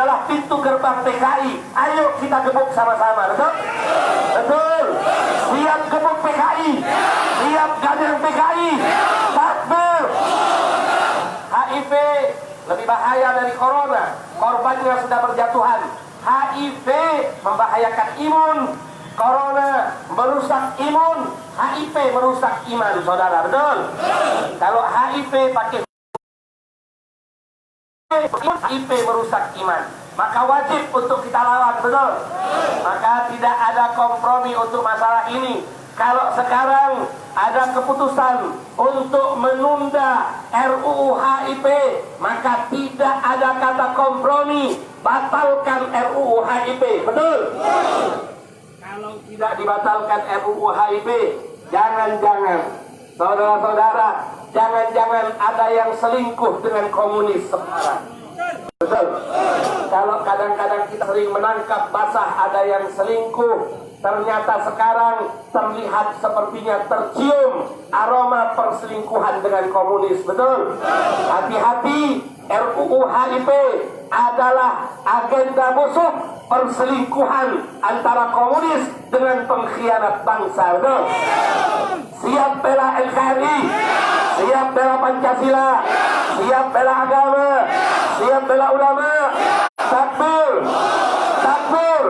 adalah pintu gerbang PKI. Ayo kita gebuk sama-sama, betul? Betul. Siap gebuk PKI, siap gadang PKI. Takbir. HIV lebih bahaya dari corona. Korbannya sudah berjatuhan. HIV membahayakan imun. Corona merusak imun. HIV merusak iman, saudara. Betul? Kalau HIV pakai HIV merusak iman, maka wajib untuk kita lawan, betul? Maka tidak ada kompromi untuk masalah ini. Kalau sekarang ada keputusan untuk menunda RUU HIV, maka tidak ada kata kompromi, batalkan RUU HIV, betul? Kalau tidak dibatalkan RUU HIV, jangan-jangan, saudara-saudara, jangan-jangan ada yang selingkuh dengan komunis sekarang. Betul. Kalau kadang-kadang kita sering menangkap basah ada yang selingkuh, ternyata sekarang terlihat sepertinya tercium aroma perselingkuhan dengan komunis. Betul. Hati-hati, RUU HIV adalah agenda musuh perselingkuhan antara komunis dengan pengkhianat bangsa. Betul. Siap bela NKRI, siap bela Pancasila, siap bela agama, siap bela ulama. Takbir, takbir.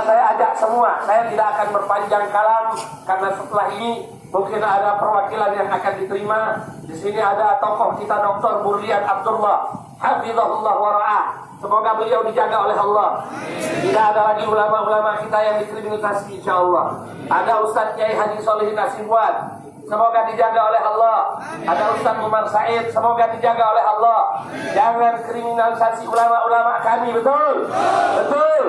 Saya ajak semua, saya tidak akan berpanjang kalam karena setelah ini mungkin ada perwakilan yang akan diterima. Di sini ada tokoh kita Dr. Burlian Abdullah, hafizahullah wa ra'ah. Semoga beliau dijaga oleh Allah. Tidak ada lagi ulama-ulama kita yang dikriminalisasi, insyaallah. Ada Ustaz Kiai Haji Solihin Nasibuan, semoga dijaga oleh Allah. Ada Ustaz Umar Said, semoga dijaga oleh Allah. Jangan kriminalisasi ulama-ulama kami, betul? Betul.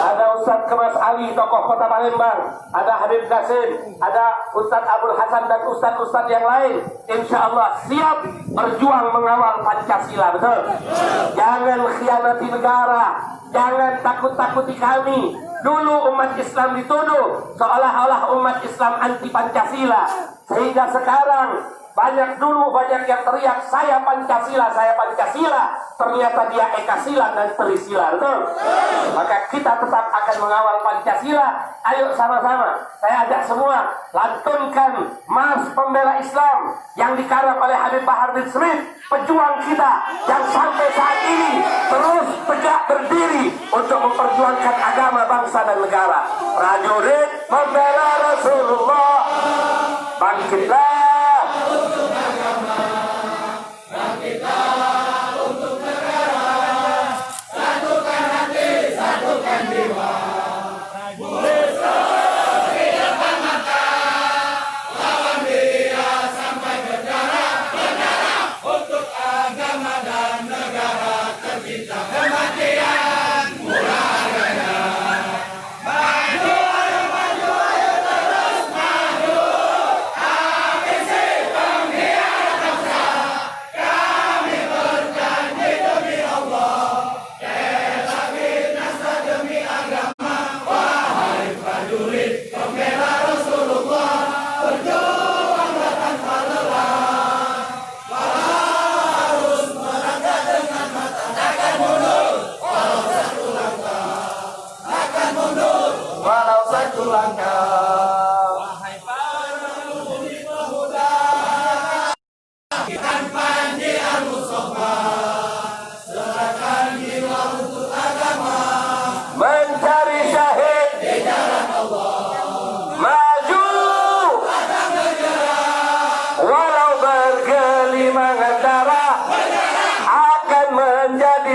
Ada Ustaz Kemas Ali, tokoh kota Palembang. Ada Habib Qasim, ada Ustaz Abdul Hasan dan Ustaz-Ustaz yang lain. Insya Allah siap berjuang mengawal Pancasila, betul? Jangan khianati negara, jangan takut-takuti kami. Dulu umat Islam dituduh seolah-olah umat Islam anti Pancasila, sehingga sekarang banyak yang teriak saya Pancasila, ternyata dia Ekasila dan Trisila, betul? Maka kita tetap akan mengawal Pancasila. Ayo sama-sama, saya ajak semua lantunkan Mars Pembela Islam yang dikarang oleh Habib Bahar bin Smith, pejuang kita yang sampai saat ini terus tegak berdiri untuk memperjuangkan agama, bangsa dan negara. Prajurit membela Rasulullah, bangkitlah.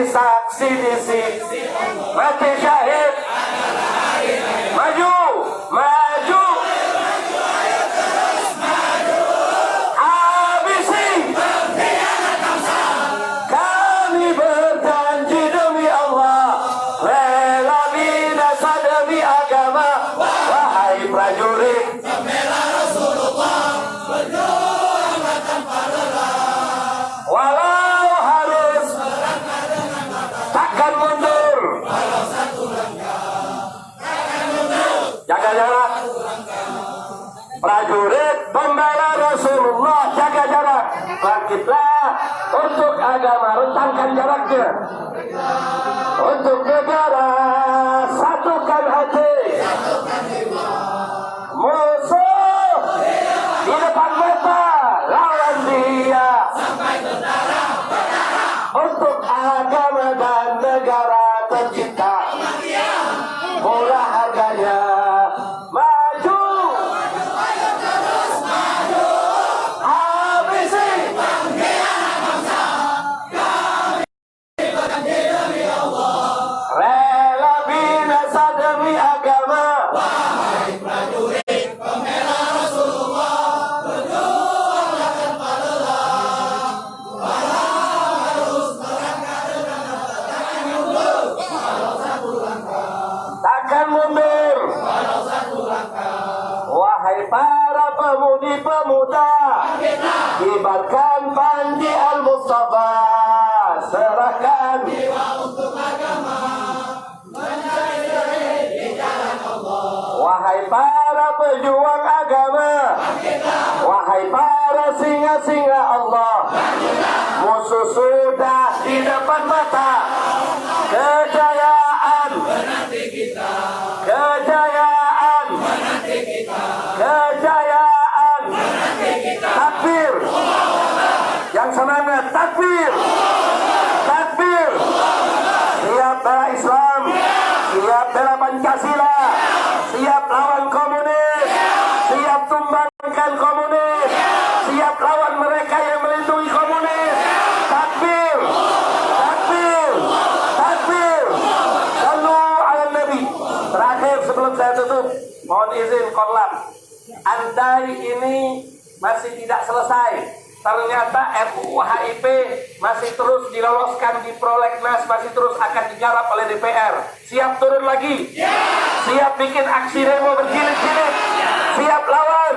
Saksi di sisi mati syahid, maju, maju, habisi pengkhianat bangsa. Kami berjanji demi Allah, rela binasa demi agama. Wahai prajurit pembela Rasulullah, berjuanglah tanpa lelah. Walau takkan mundur, walau satu langkah. Untuk agama, rentangkan jaraknya. Untuk negara, satukan hati. Musuh di depan mata, lawan dia. Untuk agama dan negara tercinta, murah harganya. Maju, habisi rela binasa demi agama. Takkan mundur. Wahai para pemudi-pemuda, kibarkan panji Al-Mustafa, serahkan jiwa untuk agama, mencari syahid di jalan Allah. Wahai para pejuang agama, wahai para singa-singa Allah, musuh sudah di depan mata. Kejayaan menanti kita, kejayaan menanti kita, kejayaan menanti kita. Takbir, yang semangat, takbir, takbir. Siap bela Islam, siap bela Pancasila, siap lawan komunis, siap tumbangkan komunis, siap lawan mereka yang melindungi komunis. Takbir, takbir, takbir. Sallu ala Nabi. Terakhir sebelum saya tutup, mohon izin korlap. Andai ini masih tidak selesai, ternyata RUU HIP masih terus diloloskan di prolegnas, masih terus akan digarap oleh DPR. Siap turun lagi? Siap bikin aksi demo berjilid-jilid? Siap lawan?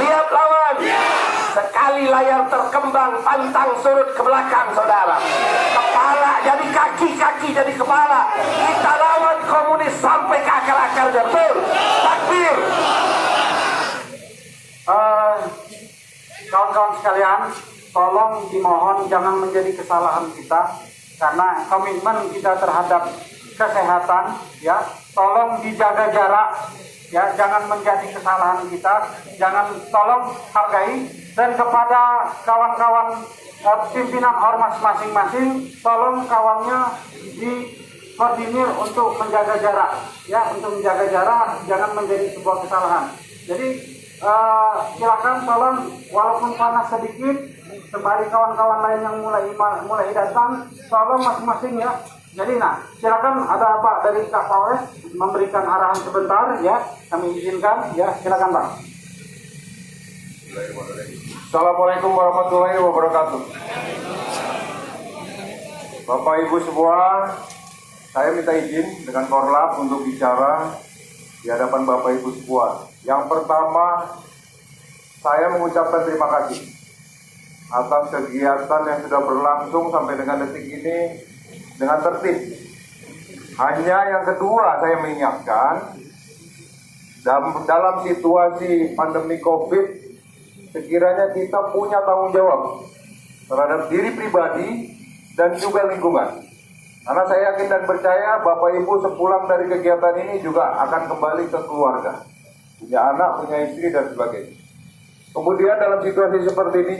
Siap lawan? Sekali layar terkembang, pantang surut ke belakang, saudara. Kepala jadi kaki, kaki jadi kepala. Kita lawan komunis sampai ke akar-akarnya. Betul? Takbir. Kawan-kawan sekalian, tolong dimohon jangan menjadi kesalahan kita, karena komitmen kita terhadap kesehatan, ya, tolong dijaga jarak, ya, jangan menjadi kesalahan kita, tolong hargai. Dan kepada kawan-kawan pimpinan ormas masing-masing, tolong kawannya dikoordinir untuk menjaga jarak, ya, untuk menjaga jarak, jangan menjadi sebuah kesalahan. Jadi silakan tolong, walaupun panas sedikit, sembari kawan-kawan lain yang mulai datang, tolong masing-masing, ya. Jadi silakan, ada Pak dari Kapolres memberikan arahan sebentar, ya, kami izinkan, ya, silakan Pak. Assalamualaikum warahmatullahi wabarakatuh. Bapak Ibu semua, saya minta izin dengan Korlap untuk bicara di hadapan Bapak Ibu semua. Yang pertama, saya mengucapkan terima kasih atas kegiatan yang sudah berlangsung sampai dengan detik ini dengan tertib. Hanya yang kedua, saya mengingatkan, dalam situasi pandemi COVID, sekiranya kita punya tanggung jawab terhadap diri pribadi dan juga lingkungan. Karena saya yakin dan percaya Bapak Ibu sepulang dari kegiatan ini juga akan kembali ke keluarga, punya anak, punya istri, dan sebagainya. Kemudian dalam situasi seperti ini